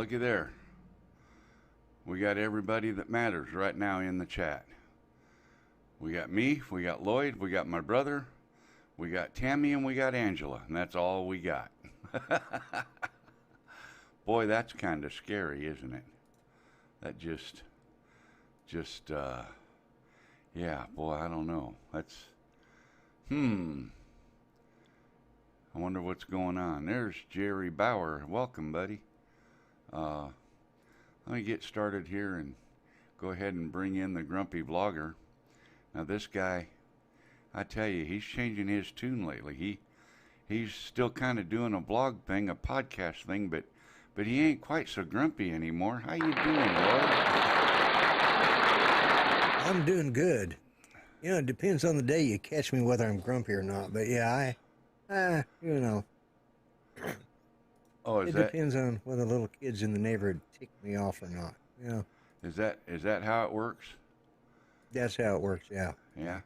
looky there. We got everybody that matters right now in the chat. We got me, we got Lloyd, we got my brother, we got Tammy, and we got Angela, and that's all we got. Boy, that's kind of scary, isn't it? That yeah, boy, I don't know. That's, I wonder what's going on. There's Jerry Bauer. Welcome, buddy. Let me get started here and go ahead and bring in the grumpy vlogger. Now this guy, I tell you, he's changing his tune lately. He's still kind of doing a vlog thing, a podcast thing, but he ain't quite so grumpy anymore. How you doing, Lloyd? I'm doing good. You know, it depends on the day you catch me whether I'm grumpy or not. But yeah, you know. Oh, it depends on whether little kids in the neighborhood tick me off or not. You know. Is that how it works? That's how it works, yeah. Yeah.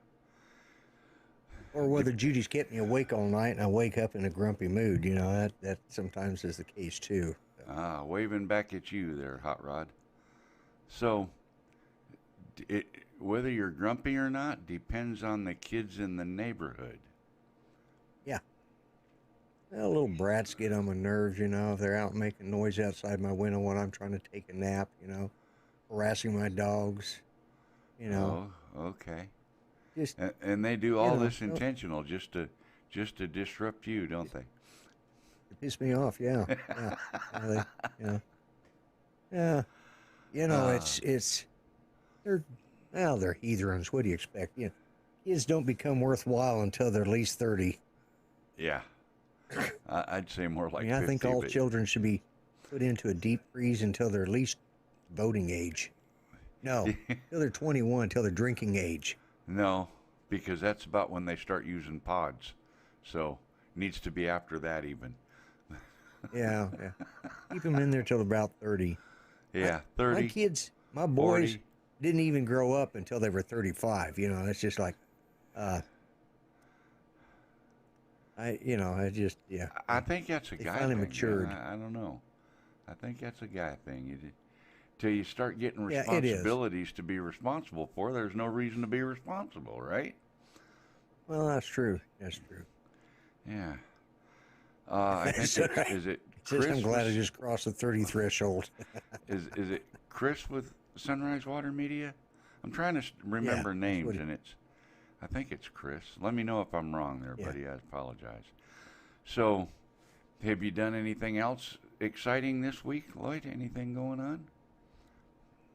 Or whether Judy's kept me awake all night and I wake up in a grumpy mood. You know, that sometimes is the case too. Ah, waving back at you there, Hot Rod. So, whether you're grumpy or not depends on the kids in the neighborhood. Yeah. Well, little brats get on my nerves, you know, if they're out making noise outside my window when I'm trying to take a nap, you know, harassing my dogs, you know. Oh, okay. Just, and they do all this intentional just to disrupt you, don't they? It pissed me off, yeah. Yeah. You know, they're heathens. What do you expect? You know, kids don't become worthwhile until they're at least 30. Yeah. I'd say more like 50. I think all children should be put into a deep freeze until they're at least voting age. No, until they're 21, until they're drinking age. No, because that's about when they start using pods. So, needs to be after that even. Yeah. Keep them in there till about 30. Yeah, 30. My kids, my boys 40. Didn't even grow up until they were 35. You know, it's just like, I think that's a guy finally thing. Matured. I don't know. I think that's a guy thing. Till you start getting responsibilities to be responsible for, there's no reason to be responsible, right? Well, that's true. Yeah. I think is it Chris? I'm glad I just crossed the 30 threshold. is it Chris with Sunrise Water Media? I'm trying to remember names, and I think it's Chris. Let me know if I'm wrong there, buddy. I apologize. So, have you done anything else exciting this week, Lloyd? Anything going on?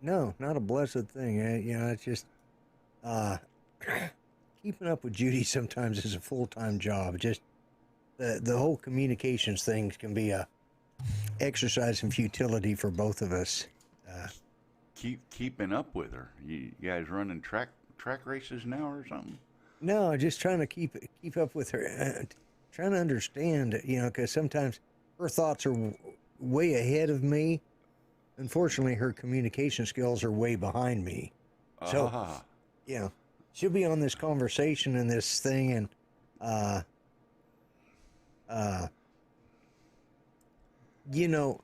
No, not a blessed thing. You know, it's just keeping up with Judy sometimes is a full-time job. Just the whole communications thing can be a exercise in futility for both of us. Keeping up with her. You guys running track races now or something? No, just trying to keep up with her. Trying to understand, you know, because sometimes her thoughts are way ahead of me. Unfortunately, her communication skills are way behind me. So, you know, she'll be on this conversation and this thing, and you know,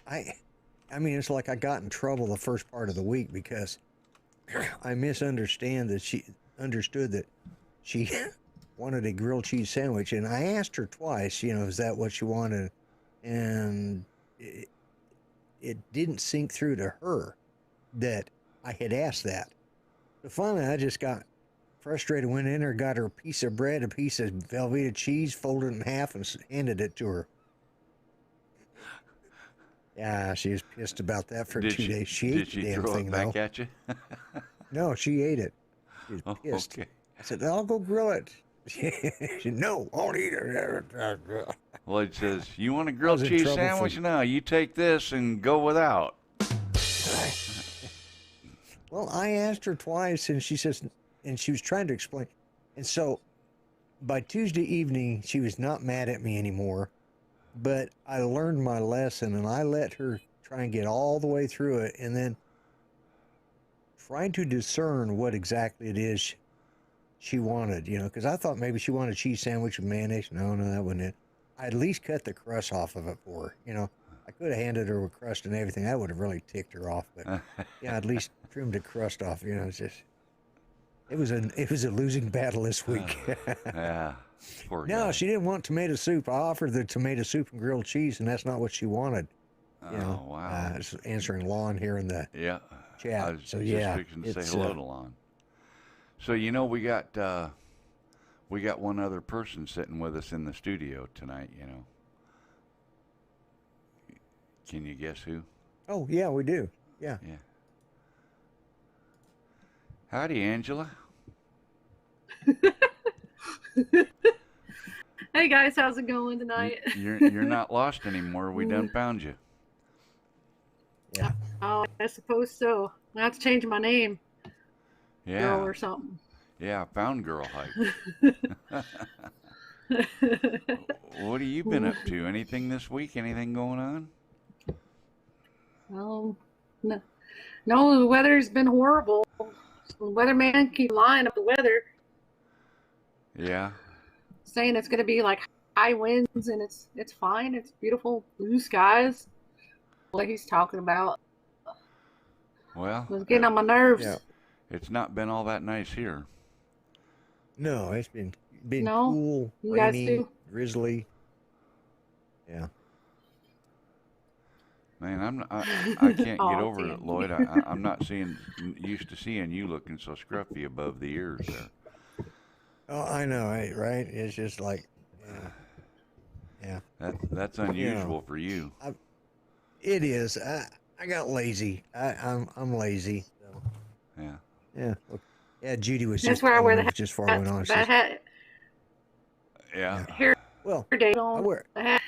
I mean, it's like I got in trouble the first part of the week because I understood that she wanted a grilled cheese sandwich, and I asked her twice, you know, is that what she wanted? And it didn't sink through to her that I had asked that. So finally, I just got frustrated, went in there, got her a piece of bread, a piece of Velveeta cheese, folded it in half, and handed it to her. Yeah, she was pissed about that for 2 days. She ate the damn thing, though. Did she throw it back at you? No, she ate it. She was pissed. Okay. I said, I'll go grill it. She said, no, I'll eat it. Well, it says, you want a grilled cheese sandwich? No, you take this and go without. Well, I asked her twice, and she says, and she was trying to explain. And so by Tuesday evening, she was not mad at me anymore. But I learned my lesson, and I let her try and get all the way through it, and then trying to discern what exactly it is she wanted, you know, because I thought maybe she wanted a cheese sandwich with mayonnaise. No, that wasn't it. I at least cut the crust off of it for her. You know, I could have handed her with crust and everything. That would have really ticked her off. But yeah, at least trimmed the crust off. You know, it was a losing battle this week. Yeah, poor No, guy. she didn't want tomato soup. I offered the tomato soup and grilled cheese, and that's not what she wanted. You know, Oh, wow. it's answering Lon here in the Yeah, chat. I was So just yeah, fixing to say it's hello to Lon. So we got one other person sitting with us in the studio tonight. You know, can you guess who? oh yeah, we do. Yeah. Yeah. Howdy, Angela. Hey guys, how's it going tonight? You're not lost anymore. We done found you. Yeah. Oh, I suppose so. I have to change my name, Yeah. girl or something. Yeah, found girl hike. What have you been up to? Anything this week? Anything going on? No, no, the weather's been horrible. The weatherman keep lying up the weather, Yeah. saying it's going to be like high winds and it's fine. It's beautiful blue skies. What he's talking about. Well, It was getting on my nerves. Yeah. it's not been all that nice here. No, it's been No, cool, you guys rainy, do. drizzly. Yeah. Man, I can't Aw, get over damn. it, Lloyd. I'm not used to seeing you looking so scruffy above the ears there. Oh, I know, right? It's just like, yeah. That's unusual for you. It is. I got lazy. I'm lazy. So, Yeah. yeah. Okay. Yeah. Judy was That's just. where I wear the just before I went on. that hat. Yeah. Hair Well, day I on wear. the hat.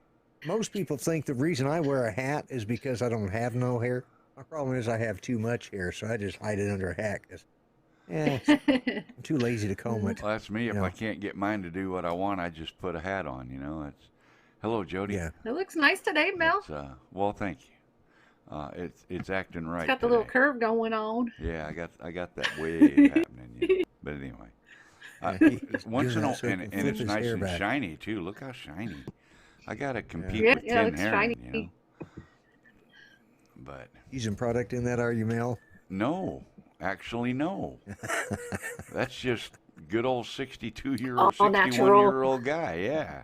Most people think the reason I wear a hat is because I don't have no hair. My problem is I have too much hair, so I just hide it under a hat. Cause, I'm too lazy to comb it. Well, that's me. If You know. I can't get mine to do what I want, I just put a hat on. You know. It's. Hello, Jody. Yeah. It looks nice today, Mel. It's, well, thank you. It's acting right. It's got the today. little curve going on. Yeah, I got that wave happening. You know. But anyway, He's once doing in a that so he and, can and flip it's his nice hair and back. shiny too. Look how shiny. I gotta compete Yeah, with yeah, tin it's herring, shiny. you know. But Using product in that, are you, Mel? no, actually no. That's just good old 62-year-old, All natural. 61-year-old guy. Yeah,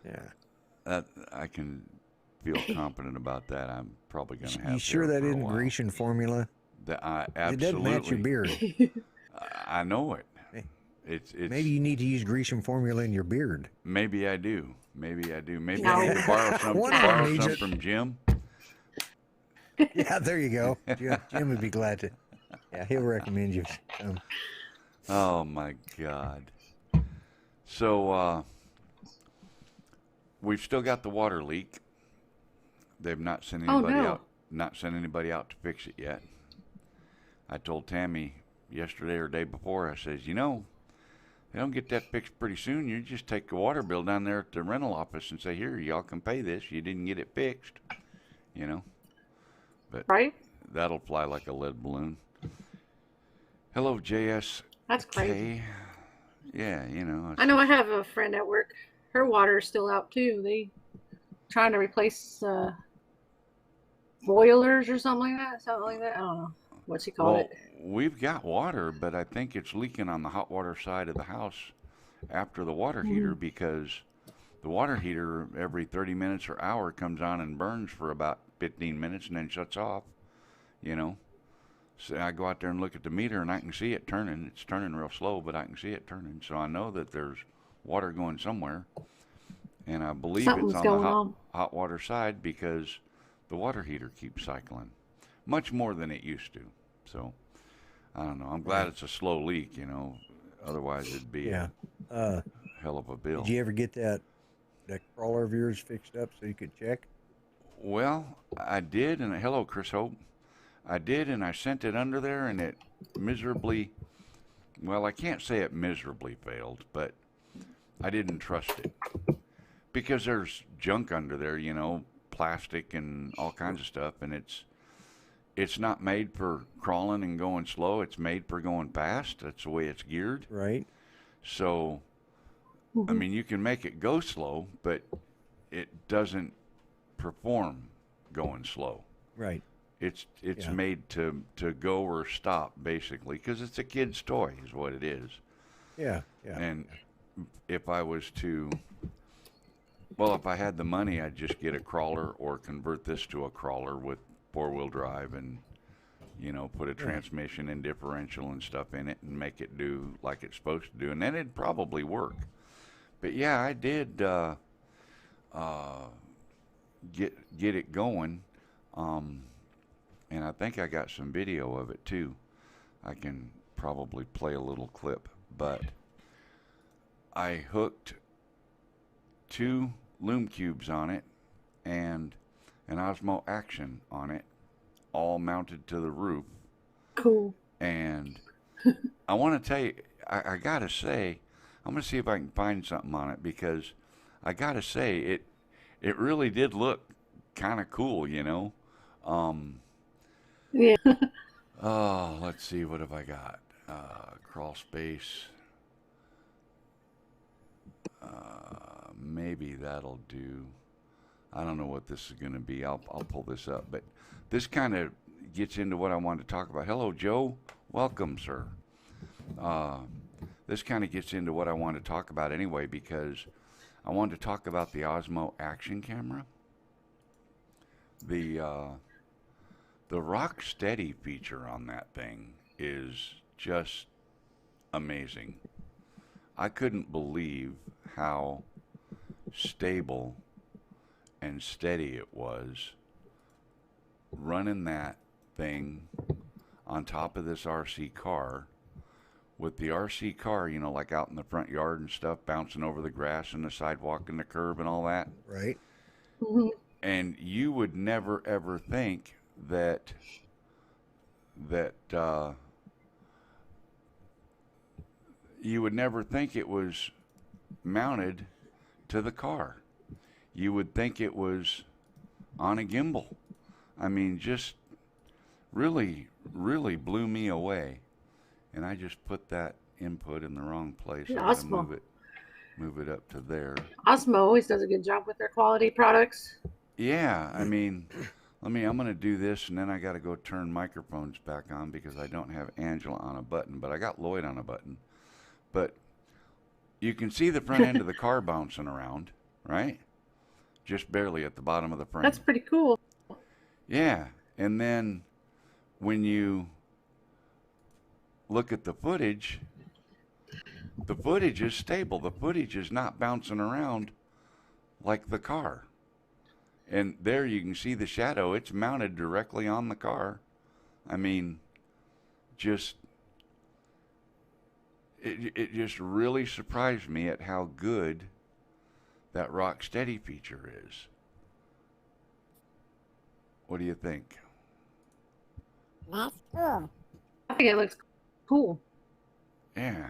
Yeah. I can feel confident about that. I'm probably gonna have. You sure hair that for a isn't while. Grecian formula? That It doesn't match your absolutely. beard. I know it. Hey, It's Maybe you need to use Grecian formula in your beard. maybe I do. Maybe I do. Maybe No. I need to borrow some One of them borrow needs some it. from Jim. Yeah, there you go. Jim would be glad to. Yeah, he'll recommend you some. Oh my God. So we've still got the water leak. They've not sent Oh, anybody no. out. Not sent anybody out to fix it yet. I told Tammy yesterday or day before. I says, you know, they don't get that fixed pretty soon. You just take the water bill down there at the rental office and say, here, y'all can pay this. You didn't get it fixed. You know. But Right? that'll fly like a lead balloon. Hello, JS. That's crazy. Yeah, you know. I know I have a friend at work. Her water is still out too. They trying to replace boilers or something like that. I don't know what she called Well, it. we've got water, but I think it's leaking on the hot water side of the house after the water heater because the water heater every 30 minutes or hour comes on and burns for about 15 minutes and then shuts off, you know. So I go out there and look at the meter and I can see it turning. It's turning real slow, but I can see it turning. So I know that there's water going somewhere. And I believe Something's it's on the going on. hot water side because the water heater keeps cycling much more than it used to. So I don't know. I'm glad it's a slow leak, you know. Otherwise it'd be Yeah. a hell of a bill. Did you ever get that crawler of yours fixed up so you could check? Well, I did, and hello, Chris Hope. I did, and I sent it under there, and it miserably, well, I can't say it miserably failed, but I didn't trust it. Because there's junk under there, you know, plastic and all kinds of stuff, and it's not made for crawling and going slow. It's made for going fast. That's the way it's geared. Right. So I mean, you can make it go slow, but it doesn't perform going slow. Right. It's Yeah. made to go or stop, basically, because it's a kid's toy is what it is. Yeah. Yeah. And if I was to, well, if I had the money, I'd just get a crawler or convert this to a crawler with four-wheel drive and, put a transmission and differential and stuff in it and make it do like it's supposed to do. And then it'd probably work. But yeah, I did get it going. And I think I got some video of it too. I can probably play a little clip, but I hooked 2 loom cubes on it and an Osmo Action on it, all mounted to the roof. Cool. And I want to tell you, I gotta say, I'm gonna see if I can find something on it, because I gotta say it really did look kind of cool, Yeah. Oh, let's see, what have I got? Crawl space. Maybe that'll do. I don't know what this is going to be. I'll pull this up, but this kind of gets into what I wanted to talk about. Hello, Joe. Welcome, sir. This kind of gets into what I wanted to talk about anyway, because I wanted to talk about the Osmo Action camera. The rock steady feature on that thing is just amazing. I couldn't believe how stable and steady it was running that thing on top of this RC car, with the RC car, like out in the front yard and stuff, bouncing over the grass and the sidewalk and the curb and all that. Right. Mhm. And you would never ever think that you would never think it was mounted to the car. You would think it was on a gimbal. I mean, just really, really blew me away. And I just put that input in the wrong place. Yeah, I gotta Osmo. move it up to there. Osmo always does a good job with their quality products. Yeah, I mean, I'm going to do this, and then I got to go turn microphones back on because I don't have Angela on a button, but I got Lloyd on a button. But you can see the front end of the car bouncing around, right? Just barely at the bottom of the frame. That's pretty cool. Yeah, and then when you look at the footage is stable. The footage is not bouncing around like the car. And there you can see the shadow. It's mounted directly on the car. I mean, it just really surprised me at how good that rock steady feature is. What do you think? That's cool. I think it looks cool. Yeah.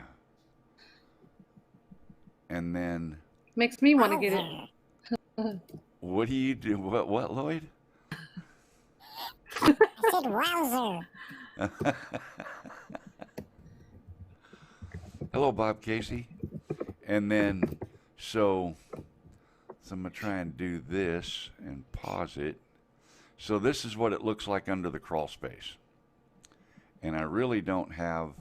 And then Makes me want to get it. what do you do? What, Lloyd? I said wowzer. Hello, Bob Casey. And then, so I'm going to try and do this and pause it. So this is what it looks like under the crawl space. And I really don't have,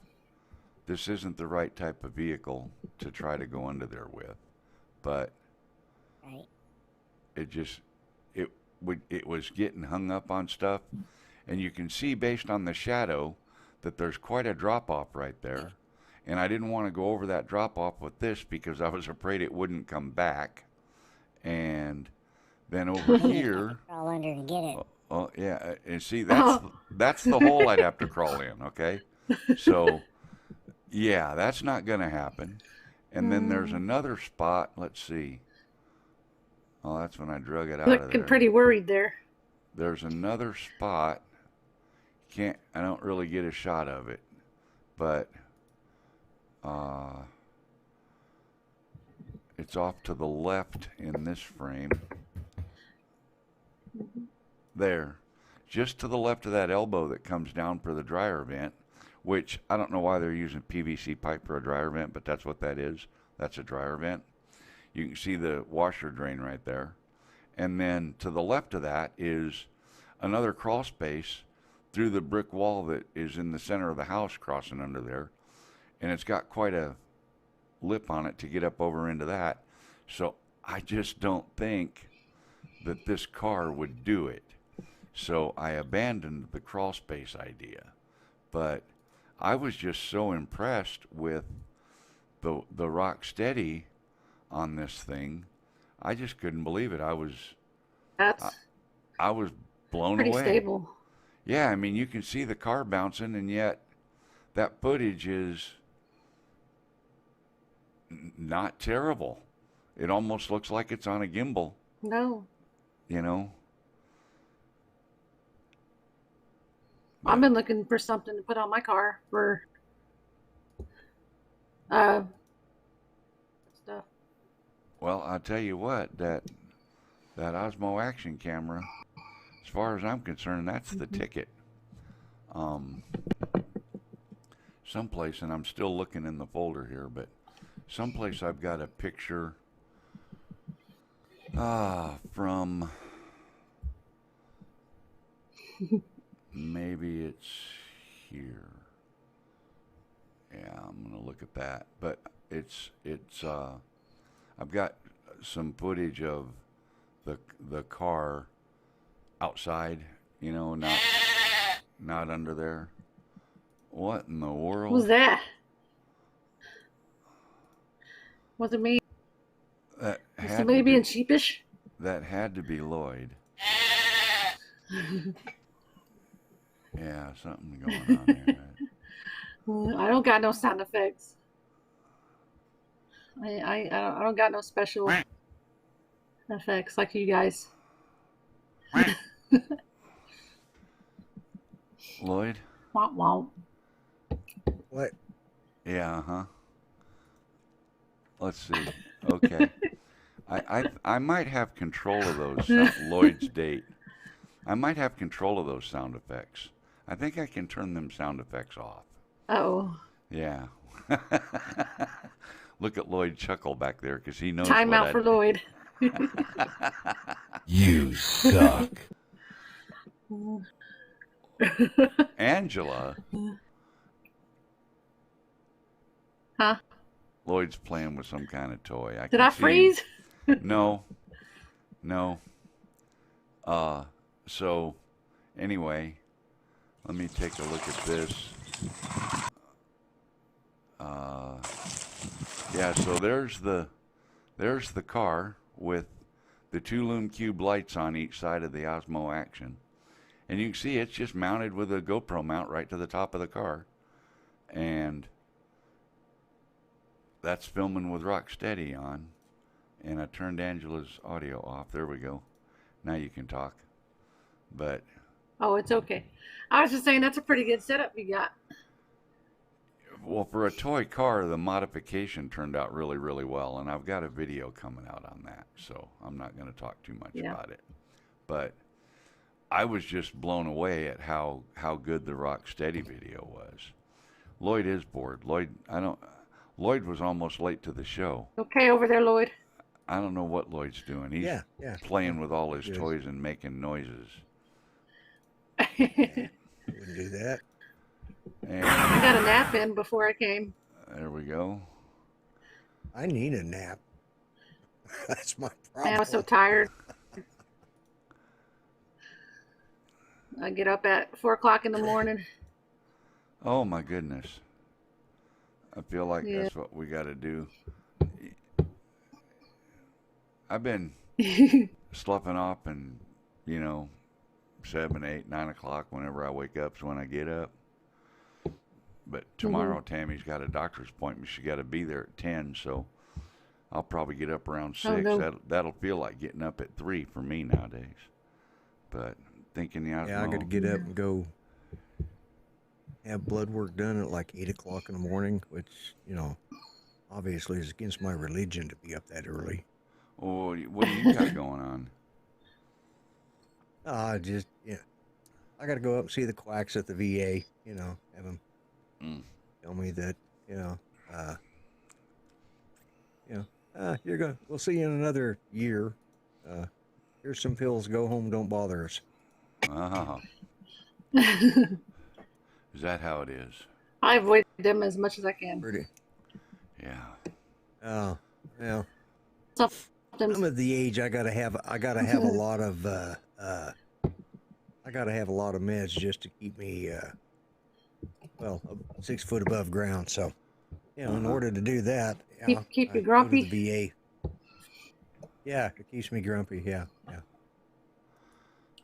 this isn't the right type of vehicle to try to go under there with. But Right. it was getting hung up on stuff. And you can see based on the shadow that there's quite a drop off right there. And I didn't want to go over that drop off with this because I was afraid it wouldn't come back. And then over here, Crawl under and get it. oh yeah, and see that's the hole I'd have to crawl in. Okay, so yeah, that's not going to happen. And then there's another spot. Let's see. Oh, that's when I drug it out of Looking there. pretty worried there. There's another spot. I don't really get a shot of it, but it's off to the left in this frame. There, just to the left of that elbow that comes down for the dryer vent, which I don't know why they're using PVC pipe for a dryer vent, but that's what that is. That's a dryer vent. You can see the washer drain right there. And then to the left of that is another crawl space through the brick wall that is in the center of the house crossing under there. And it's got quite a lip on it to get up over into that. So I just don't think that this car would do it. So I abandoned the crawl space idea. But I was just so impressed with the Rocksteady on this thing. I just couldn't believe it. I was That's blown pretty away. stable. Yeah, I mean, you can see the car bouncing, and yet that footage is not terrible. It almost looks like it's on a gimbal, No. you know. I've been looking for something to put on my car for stuff. Well, I'll tell you what, that Osmo action camera, as far as I'm concerned, that's the ticket. Someplace, and I'm still looking in the folder here, but someplace I've got a picture from, maybe it's here. Yeah, I'm gonna look at that, but it's I've got some footage of the car outside, you know, not under there. What in the world? Who's that? Was it me? That Is had somebody to be, being sheepish? that had to be Lloyd. Yeah, something going on there. I don't got no sound effects. I don't got no special effects like you guys. Lloyd? Womp womp. What? Yeah, huh? Let's see. Okay. I might have control of those Lloyd's date. I might have control of those sound effects. I think I can turn them sound effects off. Oh. Yeah. Look at Lloyd chuckle back there because he knows Time what out for Lloyd. You suck. Angela. Huh? Lloyd's playing with some kind of toy. Did I freeze? No. So anyway, let me take a look at this. Yeah, so there's the car with the two Lume Cube lights on each side of the Osmo Action. And you can see it's just mounted with a GoPro mount right to the top of the car. And that's filming with Rocksteady on. And I turned Angela's audio off. There we go. Now you can talk. But Oh, it's okay. I was just saying that's a pretty good setup you got. well, for a toy car, the modification turned out really, really well. And I've got a video coming out on that. So I'm not going to talk too much about it. But I was just blown away at how good the Rocksteady video was. Lloyd is bored. Lloyd was almost late to the show. Okay over there, Lloyd. I don't know what Lloyd's doing. He's playing with all his toys and making noises. Wouldn't do that. And I got a nap in before I came. there we go. I need a nap. That's my problem. I was so tired. I get up at 4 o'clock in the morning. Oh my goodness. I feel like that's what we got to do. I've been sloughing off and, 7, 8, 9 o'clock whenever I wake up is when I get up. But tomorrow Tammy's got a doctor's appointment. She got to be there at 10, so I'll probably get up around 6. Oh, no. That'll feel like getting up at 3 for me nowadays. But thinking the Osmo. Yeah, I got to get up and go have blood work done at like 8 o'clock in the morning, which, obviously is against my religion to be up that early. Oh, what do you got going on? I got to go up and see the quacks at the VA, have them tell me that, We'll see you in another year. Here's some pills. Go home. Don't bother us. Uh-huh. Is that how it is? I avoid them as much as I can. Pretty. Yeah. Oh, well. Sometimes I'm at the age I gotta have a lot of meds just to keep me 6 foot above ground. So, in order to do that, keep I you grumpy. go to the VA. Yeah, it keeps me grumpy. Yeah.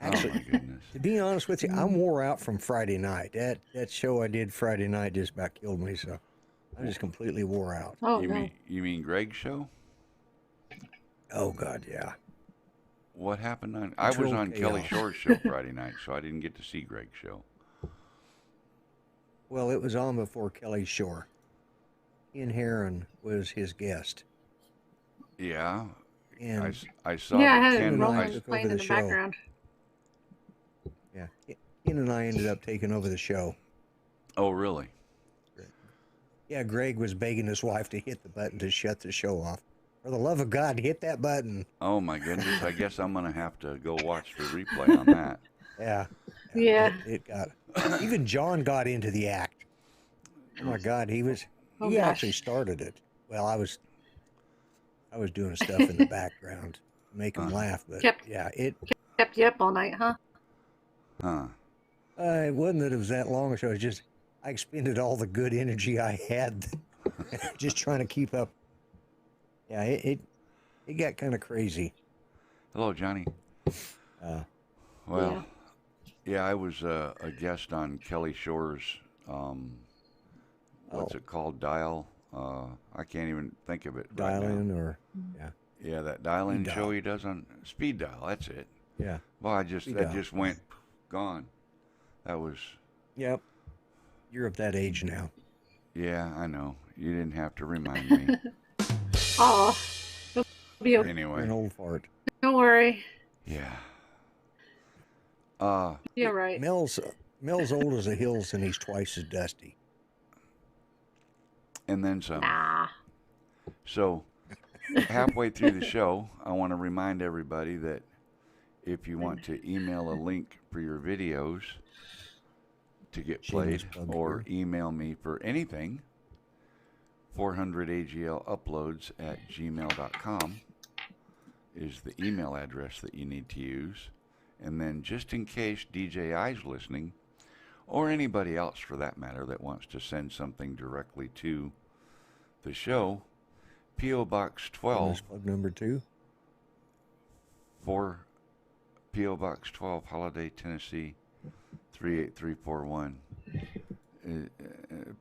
Actually, oh my goodness. to be honest with you, I'm wore out from Friday night. That show I did Friday night just about killed me. So I'm just completely wore out. Oh you no. mean Greg's show? Oh God, yeah. What happened on? I was on Kelly Shore's show Friday night, so I didn't get to see Greg's show. Well, it was on before Kelly Shore. Ian Heron was his guest. Yeah. And I saw. Yeah, I had Ken, Roman took playing over in the the show. background. Yeah, Ian and I ended up taking over the show. Oh, really? Yeah, Greg was begging his wife to hit the button to shut the show off. For the love of God, hit that button. Oh my goodness! I guess I'm gonna have to go watch the replay on that. Yeah. It got. Even John got into the act. Oh my God, he Oh, actually gosh. started it. Well, I was doing stuff in the background to make him laugh, but Kept you up all night, huh? Huh? It wasn't that it was that long a show. It's just I expended all the good energy I had, just trying to keep up. Yeah, it got kind of crazy. Hello, Johnny. Well, yeah, I was a guest on Kelly Shore's. What's it called? Dial. I can't even think of it. Dial right now. in or Yeah, that dial-in Speed show dial. he does on Speed Dial. That's it. yeah. Well, Speed that dial. just went gone. That was. Yep. You're of that age now. Yeah, I know. You didn't have to remind me. Oh, it'll be okay. You're Anyway. an old fart. Don't worry. Yeah. You're right. Mel's old as the hills, and he's twice as dusty. And then some. Nah. So, halfway through the show, I want to remind everybody that if you want to email a link for your videos to get played, Shameless plug or email me for anything, 400agluploads@gmail.com is the email address that you need to use. And then just in case DJI's listening, or anybody else for that matter that wants to send something directly to the show, P.O. Box 12. Shameless plug number 2. For P.O. Box 12, Holiday, Tennessee, 38341.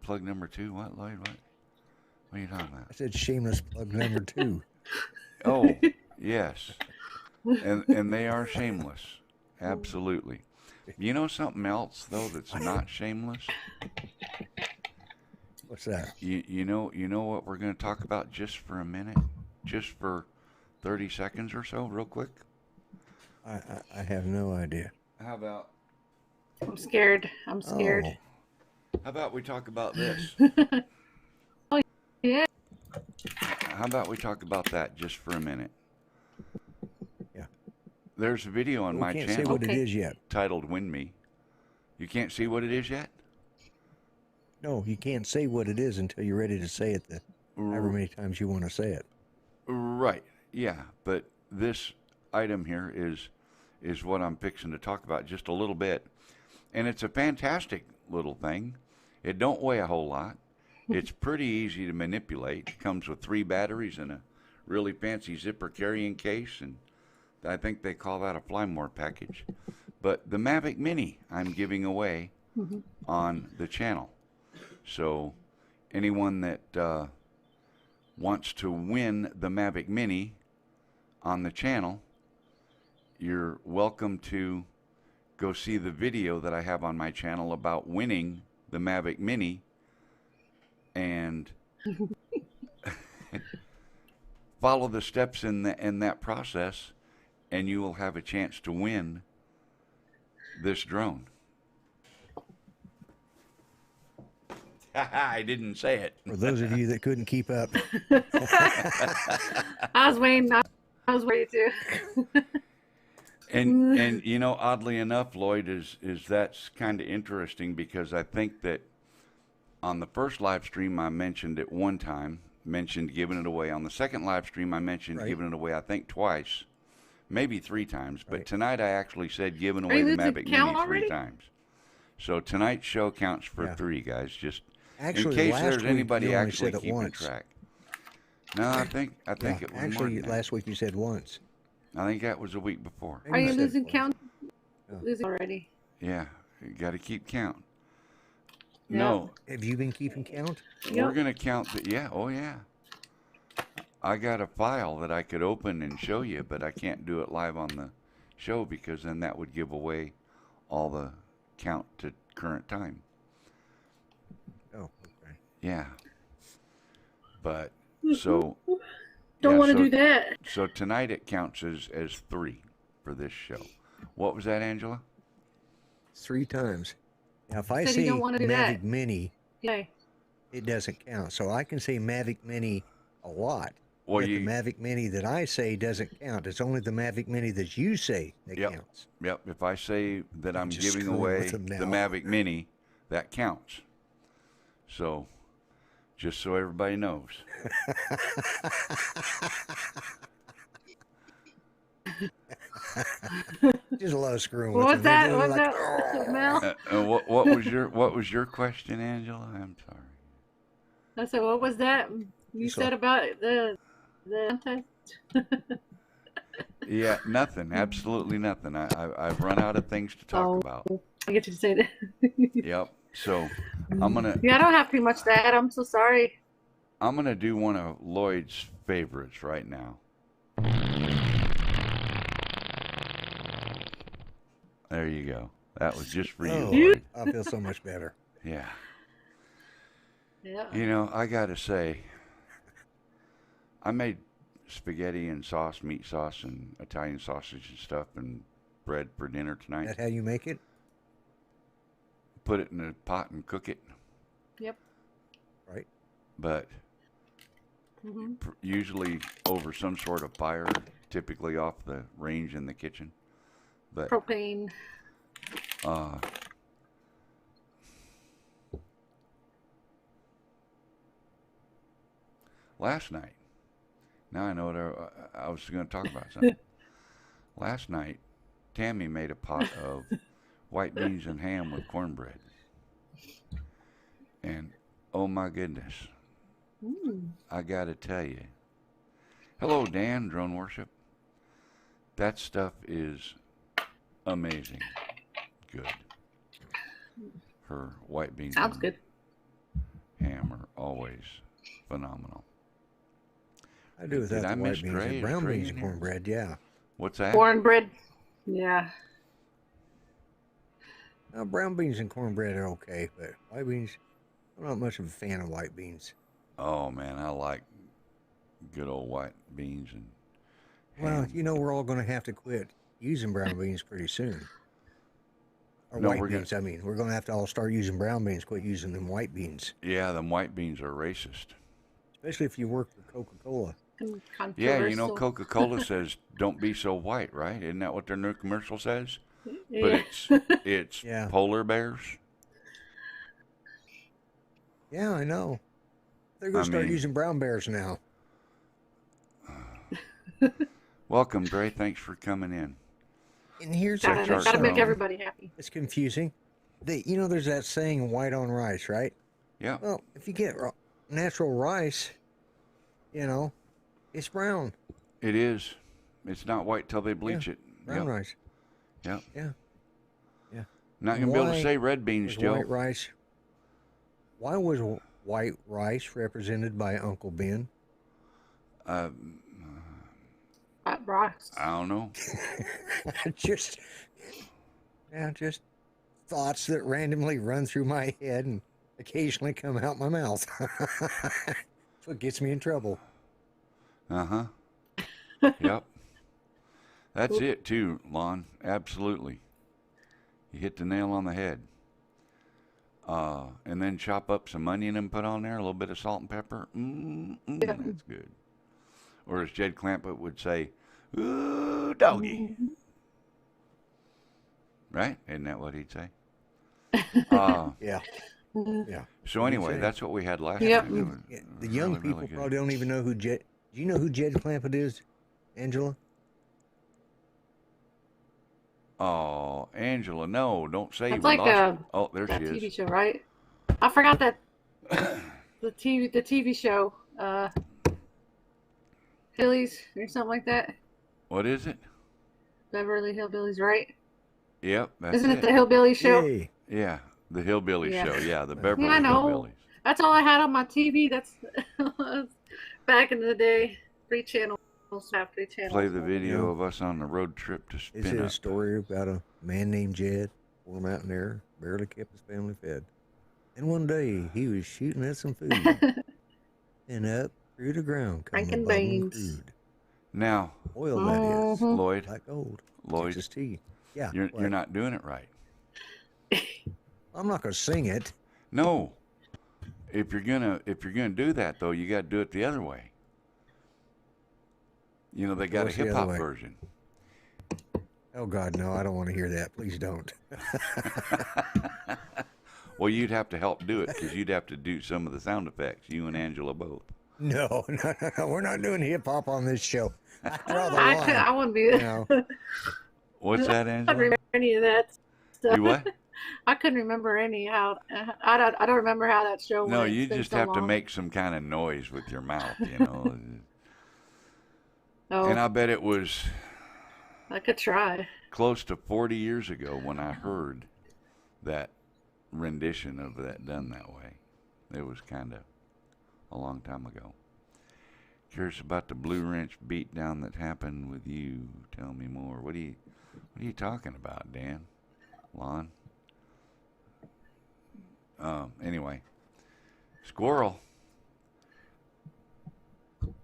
Plug number 2? What, Lloyd? What are you talking about? I said shameless plug number 2. Oh, yes. And they are shameless. Absolutely. You know something else, though, that's not shameless? What's that? You know what we're going to talk about just for a minute? Just for 30 seconds or so, real quick? I have no idea. How about... I'm scared. I'm scared. Oh. How about we talk about this? Oh, yeah. How about we talk about that just for a minute? Yeah. There's a video on my We can't channel say what it is yet. titled Win Me. You can't see what it is yet? No, you can't say what it is until you're ready to say it however many times you want to say it. Right. Yeah, but this item here is what I'm fixing to talk about just a little bit. And it's a fantastic little thing. It don't weigh a whole lot. It's pretty easy to manipulate. It comes with 3 batteries and a really fancy zipper carrying case, and I think they call that a Flymore package. But the Mavic Mini I'm giving away on the channel. So anyone that wants to win the Mavic Mini on the channel, you're welcome to go see the video that I have on my channel about winning the Mavic Mini, and follow the steps in that process, and you will have a chance to win this drone. I didn't say it. For those of you that couldn't keep up. I was waiting. I was waiting too. And you know, oddly enough, Lloyd, is that's kind of interesting because I think that on the first live stream I mentioned at one time, mentioned giving it away. On the second live stream I mentioned Right. giving it away, I think twice, maybe 3 times. But Right. tonight I actually said giving Are away you the losing Mavic count Mini 3 already? times. So tonight's show counts for Yeah. 3, guys. Just Actually, in case last there's week anybody you only actually said it keeping once. track. No, I think Yeah, it was more actually, than that. last week you said once. I think that was a week before. Maybe Are you said losing twice. count? Yeah. Losing already. Yeah, you got to keep count. Yeah. No, Have you been keeping count? we're Yep. gonna count the. Yeah, oh yeah. I got a file that I could open and show you, but I can't do it live on the show because then that would give away all the count to current time. Oh, okay. Yeah. But so Don't yeah, want to so- do that. So tonight it counts as 3 for this show. What was that, Angela? 3 times. Now, if I Said you say don't wanna do Mavic that. Mini, Yay. it doesn't count. So I can say Mavic Mini a lot. Well, Yet you. the Mavic Mini that I say doesn't count. It's only the Mavic Mini that you say that Yep. counts. Yep. If I say that I'm just giving screwing away with them the now. Mavic Mini, that counts. So, just so everybody knows. Just love screwing What with was them. that? They're What's like, that? Mel? What was your question, Angela? I'm sorry. I said, what was that you So- said about the contest? Yeah, nothing. Absolutely nothing. I've run out of things to talk Oh. about. I get you to say that. Yep. So I'm gonna Yeah, I don't have too much to add. I'm so sorry. do one of Lloyd's favorites right now. There you go. That was just for you, oh, Lloyd. I feel so much better. Yeah. Yeah. You know, I gotta say, I made spaghetti and sauce, meat sauce, and Italian sausage and stuff, and bread for dinner Is tonight. that how you make it? Put it in a pot and cook it, Yep. Right. but Hmm. usually over some sort of fire, typically off the range in the kitchen. But Propane. last night, now I know what I was going to talk about something. Last night, Tammy made a pot of white beans and ham with cornbread. And oh my goodness, I got to tell you. Hello, Dan, Drone Worship. That stuff is amazing. Good. Her white beans Sounds and good. ham are always phenomenal. I do without Did I the white miss beans. Trey? The Is brown Trey beans in and here? cornbread, yeah. What's that? Cornbread. Yeah. Now, brown beans and cornbread are okay, but white beans, I'm not much of a fan of white beans. Oh man, I like good old white beans and Well, ham. you know, we're all going to have to quit using brown beans pretty soon. Or No, white we're gonna- beans, I mean. We're going to have to all start using brown beans, quit using them white beans. Yeah, them white beans are racist. Especially if you work for Coca-Cola. Yeah, you know, Controversial. Coca-Cola says don't be so white, right? Isn't that what their new commercial says? But Yeah. it's Yeah. polar bears. Yeah, I know. They're going I to start mean- using brown bears now. Welcome, Dre. Thanks for coming in. And here's Check Gotta, chart gotta make zone. everybody happy. It's confusing. You know, there's that saying, white on rice, right? Yeah, Well, if you get natural rice, you know, it's brown. it is. It's not white till they bleach it. Brown Yep. rice. Yep. Yeah. Yeah. Not gonna be able to Why say red beans, Was Joe. white rice. Why was white rice represented by Uncle Ben? Hot rocks. I don't know. just thoughts that randomly run through my head and occasionally come out my mouth. That's what gets me in trouble. Uh huh. Yep. That's it too, Lon. Absolutely. You hit the nail on the head. And then chop up some onion and put on there, a little bit of salt and pepper. That's good. Or as Jed Clampett would say, ooh, doggy. Right? Isn't that what he'd say? Yeah. Yeah. So anyway, that's what we had last Yep. time. Yeah, the young really, people really good. probably don't even know who Jed. Do you know who Jed Clampett is, Angela? Oh, Angela, no, don't say It's we like lost. Oh, there that she TV is. show, right? I forgot that the TV show, Hillies or something like that. What is it? Beverly Hillbillies, right? Yep, that's Isn't it the Hillbilly show? Yay. Yeah, the Hillbilly Yeah. Show. Yeah, the Beverly Yeah, I know. Hillbillies. That's all I had on my TV. That's back in the day. 3 channels, have 3 channels. Play the video Yeah. of us on the road trip to Is spin it a up. story about a man named Jed, poor mountaineer, barely kept his family fed. And one day he was shooting at some food, and up through the ground come the Cranking bubbling beans. crude. Now, Oil, that is, Mhm. Lloyd, like gold. Lloyd, Texas tea. Yeah, you're what? not doing it right. I'm not gonna sing it. No, if you're gonna do that though, you got to do it the other way. You know they got a What's the hip other hop way? version. Oh God, no! I don't want to hear that. Please don't. Well, you'd have to help do it because you'd have to do some of the sound effects. You and Angela both. No, we're not doing hip hop on this show. I draw the I line. wouldn't be. You know. What's that, I couldn't Angela? remember any of that stuff. You what? I couldn't remember any how. I don't remember how that show No, went. you It's been just so have to long. make some kind of noise with your mouth, you know. Oh, And I bet it was I could try. close to 40 years ago when I heard that rendition of that done that way. It was kind of a long time ago. Curious about the Blue Wrench beatdown that happened with you. Tell me more. What are you talking about, Dan? Lon? Anyway, squirrel.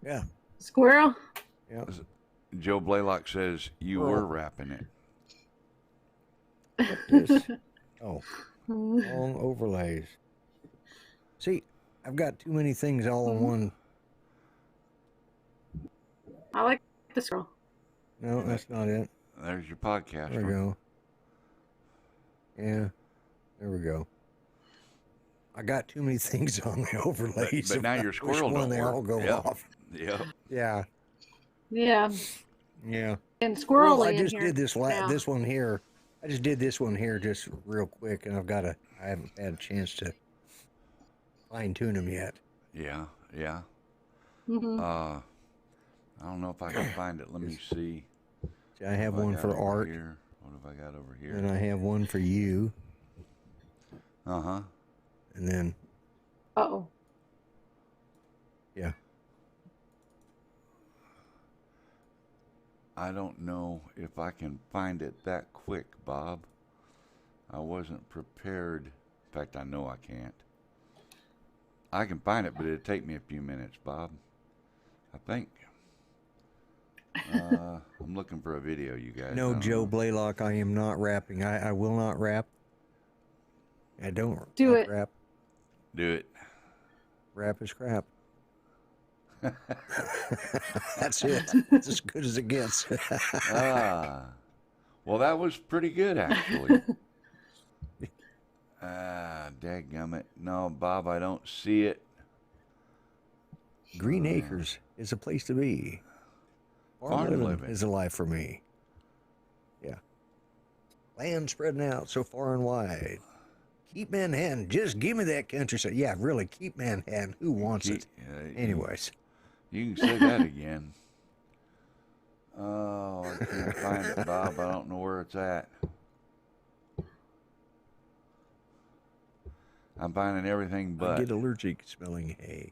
Yeah. Squirrel. Yeah. Joe Blaylock says you were rapping it. This. Oh, long overlays. See, I've got too many things all in one. I like the squirrel. No, that's not it. There's your podcast. There we go. Yeah, there we go. I got too many things on the overlays. But now about your which squirrel one don't they work. all go Yep. off. Yep. Yeah, Yeah, yeah. and squirrel. Well, I in just here did this now. this one here. I just did this one here just real quick, and I haven't had a chance to fine tune them yet. Yeah. Yeah. Mhm. I don't know if I can find it. Let me see. See, I have What one got for over Art, here? What have I got over here? and I have one for you, Uh-huh. and then Uh-oh. yeah. I don't know if I can find it that quick, Bob. I wasn't prepared. In fact, I know I can't. I can find it, but it'd take me a few minutes, Bob. I think. I'm looking for a video, you guys. No, I don't Joe know. Blaylock, I am not rapping. I will not rap. I don't Do like it. rap. Do it. Rap is crap. That's it. It's as good as it gets. Well, that was pretty good, actually. Dadgummit. No, Bob, I don't see it. Green Acres is a place to be. Farm living is a life for me. Yeah. Land spreading out so far and wide. Keep Manhattan. Just give me that countryside. Yeah, really, keep Manhattan. Who wants it? Anyways. You can say that again. Oh, I can't find it, Bob. I don't know where it's at. I'm finding everything I but. get allergic smelling hay.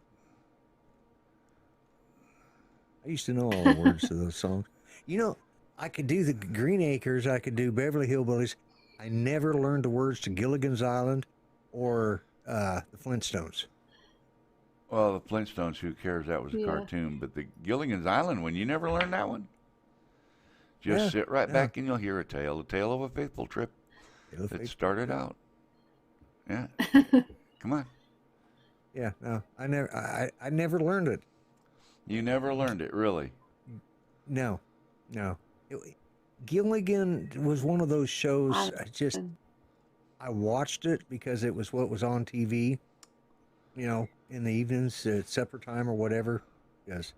I used to know all the words to those songs. You know, I could do the Green Acres. I could do Beverly Hillbillies. I never learned the words to Gilligan's Island or the Flintstones. Well, the Flintstones, who cares? That was a Yeah. cartoon. But the Gilligan's Island one, you never learned that one? Just sit right back and you'll hear a tale of a faithful trip that started out. Yeah. Come on. Yeah, no, I never learned it. You never learned it, really. No, no. Gilligan was one of those shows. I watched it because it was what was on TV, in the evenings at supper time or whatever. Because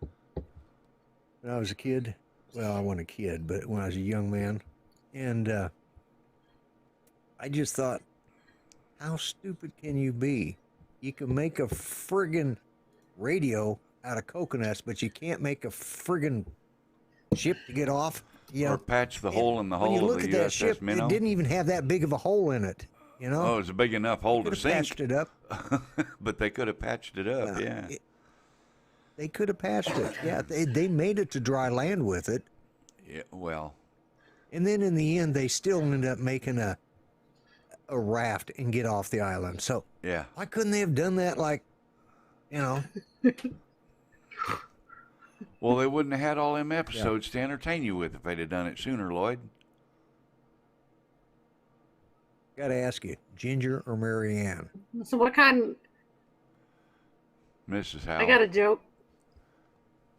when I was a kid, well, I wasn't a kid, but when I was a young man, and I just thought, how stupid can you be? You can make a friggin' radio out of coconuts, but you can't make a friggin' ship to get off. Or patch the hole in the when you hull of look the at that USS ship, Minnow. it didn't even have that big of a hole in it. Oh, it's a big enough hole to sink. Patched it up. But they could have patched it up, yeah. They could have patched it. Yeah, they made it to dry land with it. Yeah, well. And then in the end, they still ended up making a raft and get off the island. So yeah, why couldn't they have done that? Well, they wouldn't have had all them episodes to entertain you with if they'd have done it sooner, Lloyd. Got to ask you, Ginger or Marianne? So what kind? Mrs. Howell. I got a joke.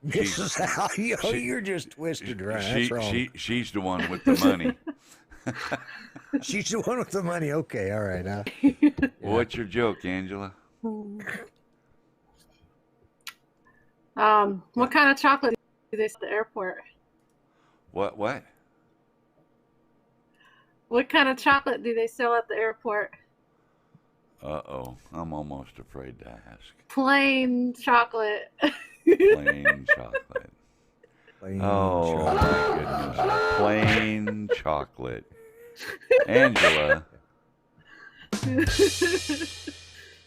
Mrs. Howell, you're just twisted, right? That's wrong. She's the one with the money. She's the one with the money. Okay, all right. Well, what's your joke, Angela? What kind of chocolate do they sell at the airport? What? What kind of chocolate do they sell at the airport? Uh-oh. I'm almost afraid to ask. Plain chocolate. Plain chocolate. My goodness. Plain chocolate. Angela.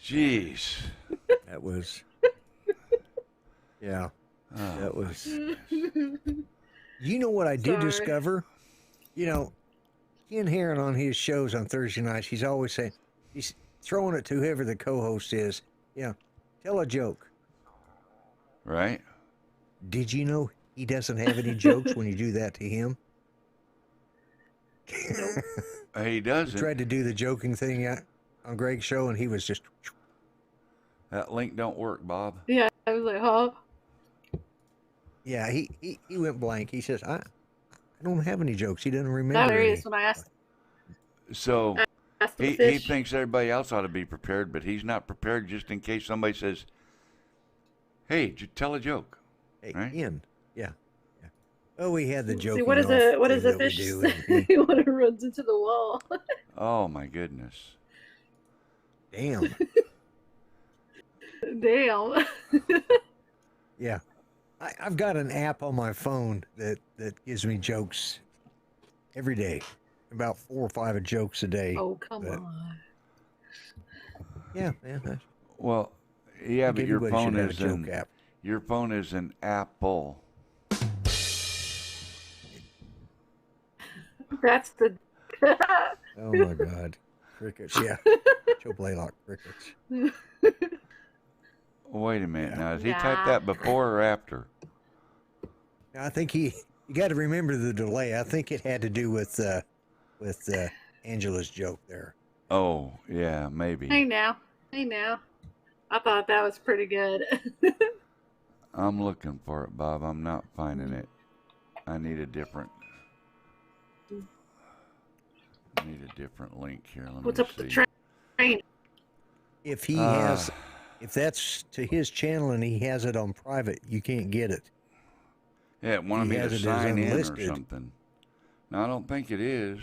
Jeez. That was... Yeah. Oh, that was... You know what I did discover? Ken Heron on his shows on Thursday nights, he's always saying, he's throwing it to whoever the co-host is, tell a joke. Right. Did you know he doesn't have any jokes when you do that to him? He doesn't. We tried to do the joking thing on Greg's show, and he was just... That link don't work, Bob. Yeah, I was like, huh? Yeah, he went blank. He says, I don't have any jokes. He doesn't remember That any. is when I asked. So he fish. thinks everybody else ought to be prepared, but he's not prepared just in case somebody says, hey, tell a joke. Hey, right? Ian. Yeah. Oh, we had the joke. See, what is a fish say when it runs into the wall? Oh, my goodness. Damn. Damn. Yeah. I've got an app on my phone that gives me jokes every day. About 4 or 5 jokes a day. Oh, come on. Yeah. Well, yeah, but your phone is app. Your phone is an Apple. That's the... Oh, my God. Crickets, yeah. Joe Blaylock, crickets. Wait a minute. Now, did he type that before or after? I think you got to remember the delay. I think it had to do with Angela's joke there. Oh, yeah, maybe. Hey now. I thought that was pretty good. I'm looking for it, Bob. I'm not finding it. I need a different link here. Let What's me up with see. the train? If he has, if that's to his channel and he has it on private, you can't get it. Yeah, it wanted He me has to it as sign in or unlisted. something. No, I don't think it is.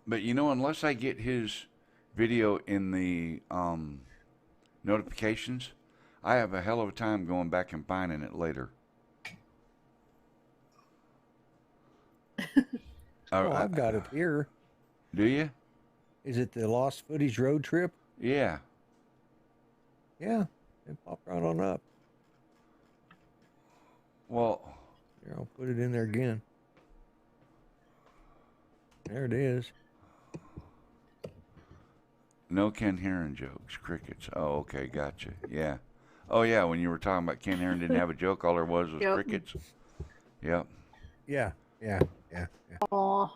But unless I get his video in the notifications, I have a hell of a time going back and finding it later. I've got it here. Do you? Is it the Lost Footage Road Trip? Yeah. Yeah, it popped right on up. Well, here, I'll put it in there again. There it is. No Ken Heron jokes. Crickets. Oh, okay. Gotcha. Yeah. Oh, yeah. When you were talking about Ken Heron didn't have a joke, all there was crickets. Yep. Yeah. Aw.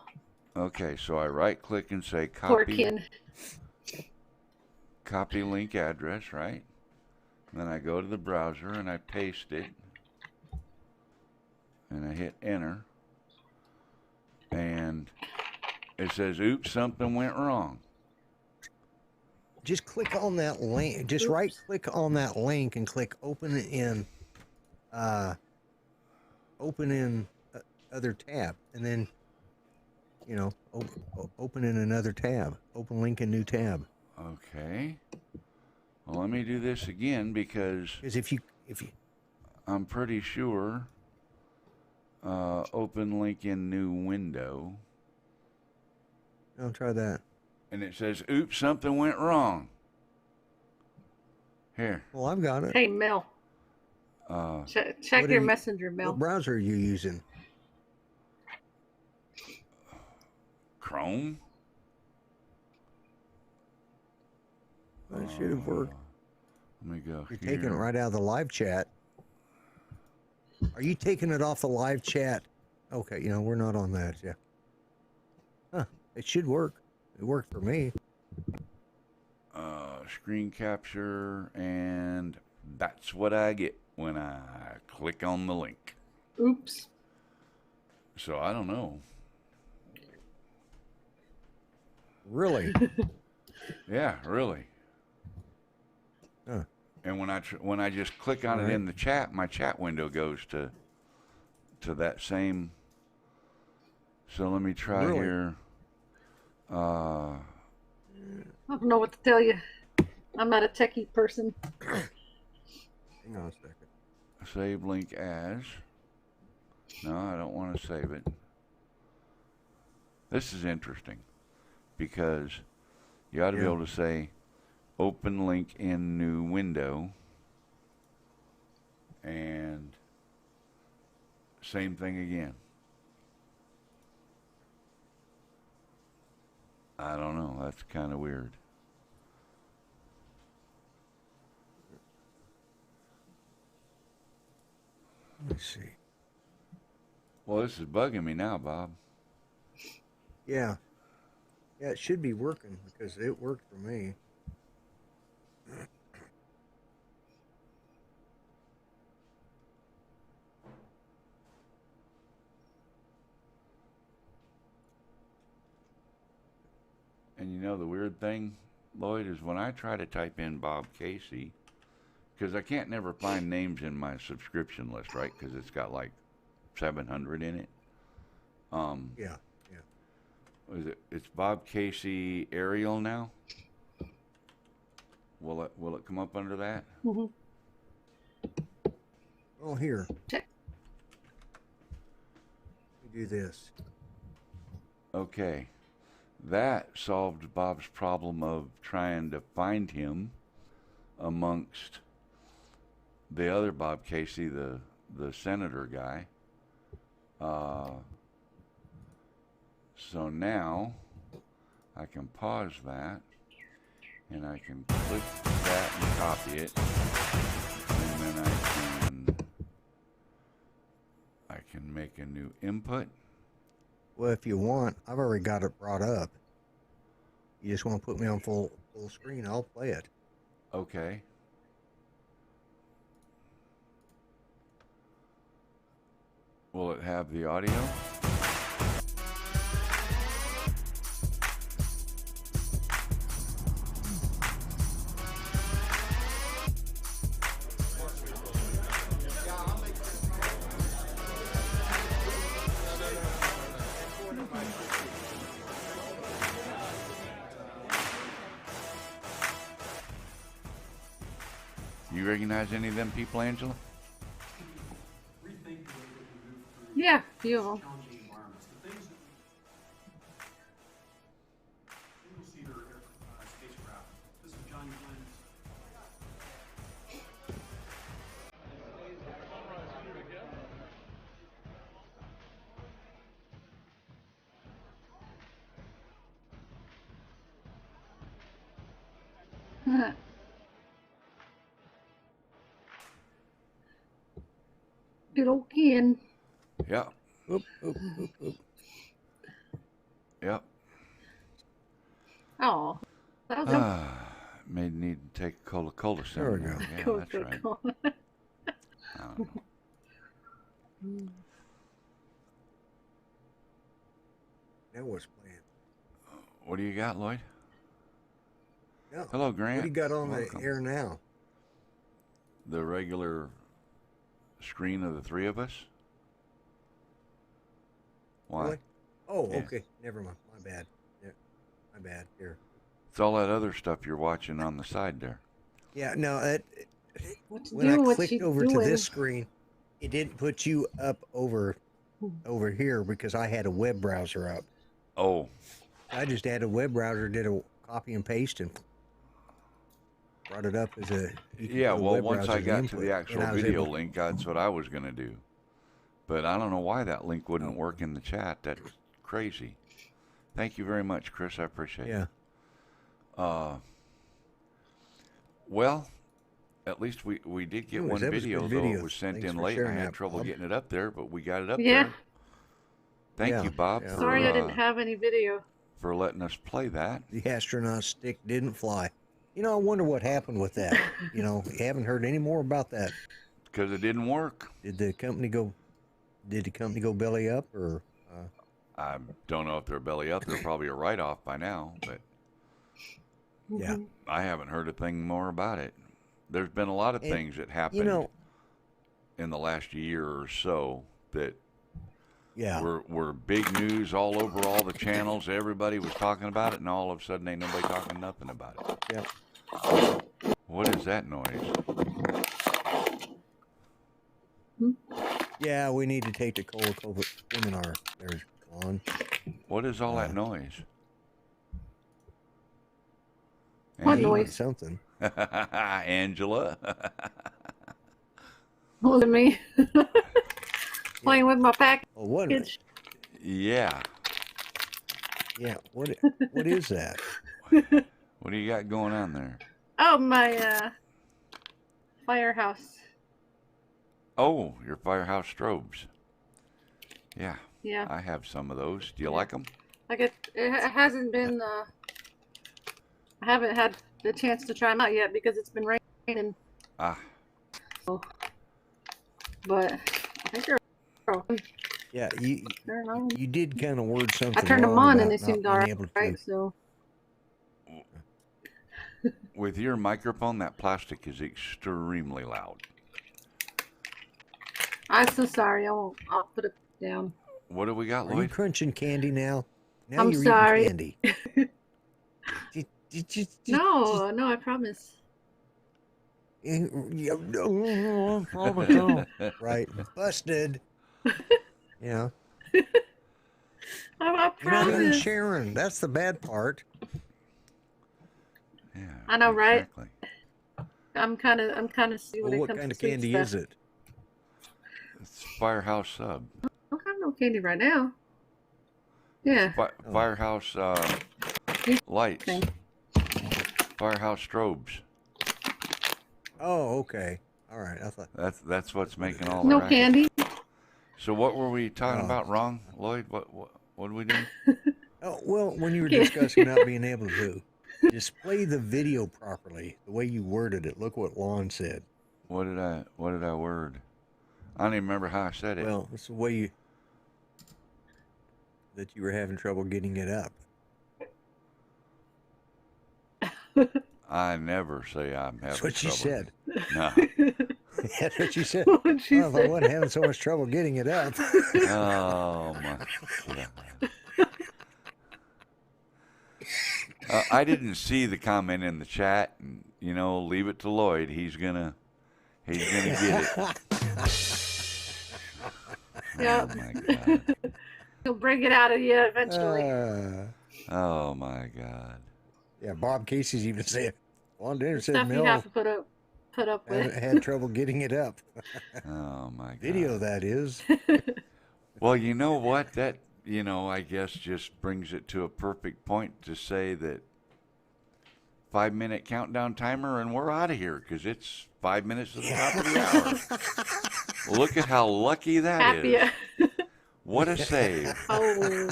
Okay, so I right click and say Poor copy, Ken. copy link address, right? Then I go to the browser and I paste it. And I hit enter. And it says, oops, something went wrong. Just click on that link. Just Oops. right click on that link and click open in other tab, and then open in another tab. Open link in new tab. Okay. Well, let me do this again because if you I'm pretty sure open link in new window. I'll try that. And it says, oops, something went wrong. Here. Well, I've got it. Hey, Mel. Check your messenger, Mel. What browser are you using? Chrome? Well, it should have worked. Let me go. You're here. taking it right out of the live chat. Are you taking it off the live chat? Okay, we're not on that yet. Huh, it should work. It worked for me. Screen capture, and that's what I get when I click on the link. Oops. So I don't know. Really? Yeah, really. Huh. And when I just click on it in the chat, my chat window goes to that same. So let me try here. I don't know what to tell you. I'm not a techie person. Hang on a second. Save link as. No, I don't want to save it. This is interesting because you ought to be able to say open link in new window, and same thing again. I don't know. That's kind of weird. Let me see. Well, this is bugging me now, Bob. Yeah. Yeah, it should be working because it worked for me. And the weird thing, Lloyd, is when I try to type in Bob Casey, because I can't never find names in my subscription list, right? Because it's got like 700 in it. Yeah. It's Bob Casey Ariel now? Will it come up under that? Mm-hmm. Oh, here. Check. Let me do this. Okay. That solved Bob's problem of trying to find him amongst the other Bob Casey, the senator guy. So now I can pause that, and I can click that and copy it, and then I can make a new input. Well, if you want, I've already got it brought up. You just want to put me on full screen, I'll play it. Okay. Will it have the audio? You recognize any of them people, Angela? Yeah, a few of them. Good old Ken. Yeah. Oop, oop, oop, oop. Yep. Oh, that was good. May need to take a Coca-Cola soon. There we go. Yeah, Cool, that's cool, right. cool. I don't know. Now what's playing? What do you got, Lloyd? No. Hello, Grant. What do you got on Welcome. the air now? The regular screen of the three of us? Why? Really? Oh, Yeah. okay. Never mind. My bad. Yeah, my bad. Here. It's all that other stuff you're watching on the side there. Yeah, no, What you when I doing? What clicked you over doing? to this screen, it didn't put you up over here because I had a web browser up. Oh, I just added a web browser, did a copy and paste, and brought it up as a. you can yeah. put a Well, web once browser I as got to input, the and actual I was video able- link, that's what I was going to do. But I don't know why that link wouldn't work in the chat. That's crazy. Thank you very much, Chris. I appreciate it. Yeah. Well, at least we did get Anyways, one that was a video, good though video. it was sent Thanks in for late. And I sharing had that, trouble Bob. getting it up there, but we got it up Yeah. there. Thank Yeah, you, Bob, yeah. for, Sorry, I didn't have any video. for letting us play that. The astronaut stick didn't fly. You know, I wonder what happened with that. You know, you haven't heard any more about that. Because it didn't work. Did the company go belly up, or? I don't know if they're belly up. They're probably a write-off by now, but Yeah. I haven't heard a thing more about it. There's been a lot of And, things that happened You know, in the last year or so that yeah. were big news all over all the channels. Everybody was talking about it, and all of a sudden ain't nobody talking nothing about it. Yep. What is that noise? Yeah, we need to take the cold COVID seminar. There's one. What is all that noise? What Angela? noise? Something. Angela. Look at me. Playing with my package. Oh, what? Yeah. Yeah. What is that? What do you got going on there? Oh, my firehouse. Oh, your firehouse strobes. Yeah, Yeah. I have some of those. Do you like them? It hasn't been. I haven't had the chance to try them out yet because it's been raining. Ah, But I think they're. Yeah, They're on. you did kind of word something. I turned them wrong on about and they not seemed being alright. able to- Right, so with your microphone, that plastic is extremely loud. I'm so sorry. I'll put it down. What do we got, Are you Lloyd? crunching candy now? Now I'm you're sorry. eating candy. No, I promise. Right, busted. Yeah, I you're not even promise. sharing. That's the bad part. Yeah, I know, right? exactly. I'm kind of see when Well, it what comes kind to of sweet candy stuff. is it? It's Firehouse Sub. I don't have no candy right now. Yeah. Firehouse lights. Okay. Firehouse strobes. Oh, okay. All right. I thought. That's what's making all the No racket. candy. So what were we talking Oh. about wrong, Lloyd? What did we do? Oh well, when you were discussing not being able to display the video properly, the way you worded it. Look what Lon said. What did I word? I don't even remember how I said it. Well, it's the way that you were having trouble getting it up. I never say I'm having That's what you trouble. said. No. That's what you said. What'd she Well, if I say? wasn't having so much trouble getting it up. Oh my God. I didn't see the comment in the chat, and leave it to Lloyd. He's gonna get it. Yeah. Oh my God. He'll bring it out of you eventually. Oh my God. Yeah, Bob Casey's even said, Lon Dinner said Stuff you Mel have to put up with. had trouble getting it up. Oh my God. Video, that is. Well, you know what? That, I guess just brings it to a perfect point to say that 5-minute countdown timer and we're out of here because it's 5 minutes to the top of the hour. Look at how lucky that is. Happy. What a save. Oh.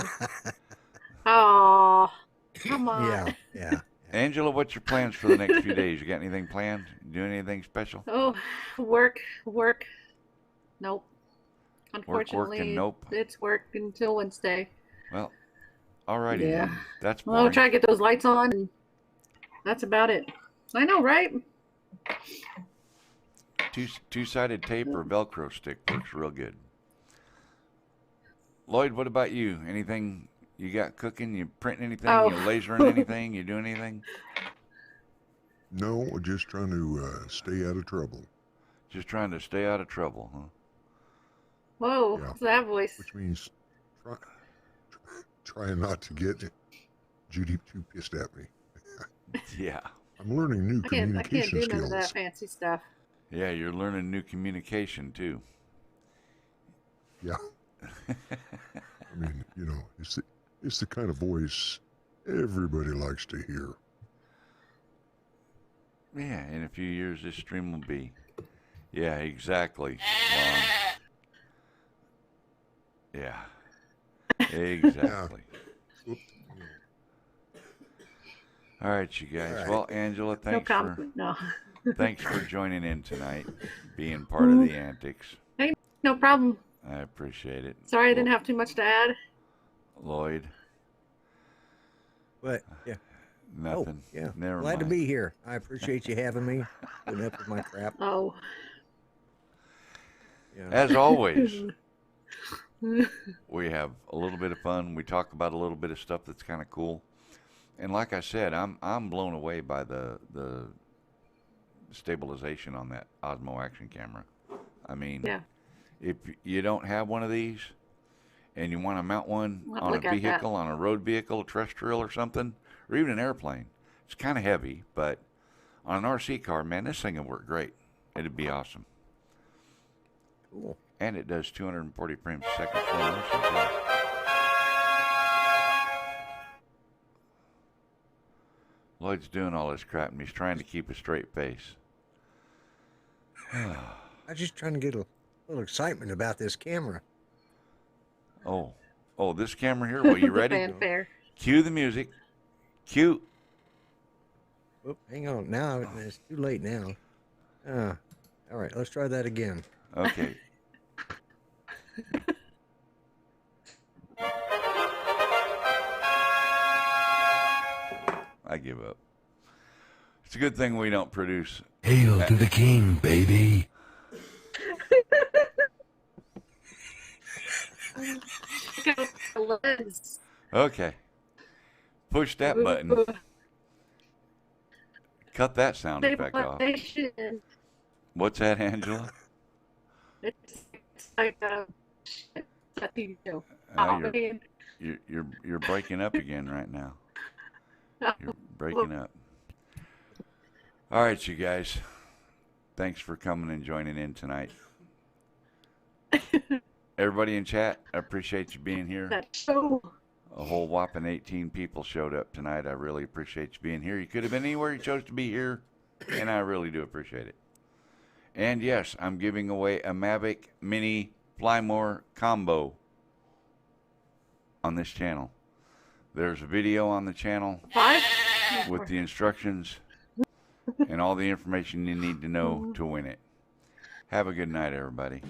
on. Yeah. Angela, what's your plans for the next few days? You got anything planned? Doing anything special? Oh, work. Nope. Work, and Unfortunately, nope. it's work until Wednesday. Well, alrighty Yeah. then. That's Well, I'll boring. try to get those lights on, and that's about it. I know, right? Two-sided tape or Velcro stick works real good. Lloyd, what about you? Anything you got cooking? You printing anything? Oh. You lasering anything? You doing anything? No, we're just trying to stay out of trouble. Just trying to stay out of trouble, huh? Whoa, Yeah. what's that voice? Which means trying not to get Judy too pissed at me. Yeah. I'm learning new I can't communication do none of that skills. fancy stuff. Yeah, you're learning new communication too. Yeah. I mean, you know, it's the kind of voice everybody likes to hear. Yeah, in a few years this stream will be. Yeah, exactly. Lon. Yeah. Exactly. Oop. All right, you guys. All right. Well, Angela, No thanks for comment. No. thanks for joining in tonight, being part of the antics. No problem. I appreciate it. Sorry I didn't have too much to add. Lloyd, But yeah. nothing. Oh, yeah. Never Glad mind. to be here. I appreciate you having me. Putting up with my crap. Oh. Yeah. As always, we have a little bit of fun. We talk about a little bit of stuff that's kind of cool. And like I said, I'm blown away by the stabilization on that Osmo action camera. I mean, Yeah. if you don't have one of these and you want to mount one I'll on a look at that. vehicle, on a road vehicle, terrestrial or something, or even an airplane, it's kind of heavy, but on an RC car, man, this thing would work great. It'd be awesome. Cool. And it does 240 frames a second. slow motion, too. Lloyd's doing all this crap and he's trying to keep a straight face. I'm just trying to get a little excitement about this camera. Oh, this camera here. Well, you The ready? fanfare. Cue the music. Cue. Oop, hang on. Now it's too late now. All right, let's try that again. Okay. I give up. It's a good thing we don't produce. Hail to the king, baby. Look at the lens. Okay. Push that button. Cut that sound effect off. Stabilization. What's that, Angela? It's like a TV show. Uh, you're breaking up again right now. You're breaking up. All right, you guys. Thanks for coming and joining in tonight. Everybody in chat, I appreciate you being here. That show. A whole whopping 18 people showed up tonight. I really appreciate you being here. You could have been anywhere. You chose to be here, and I really do appreciate it. And yes, I'm giving away a Mavic Mini Flymore combo on this channel. There's a video on the channel 5? with the instructions and all the information you need to know to win it. Have a good night, everybody.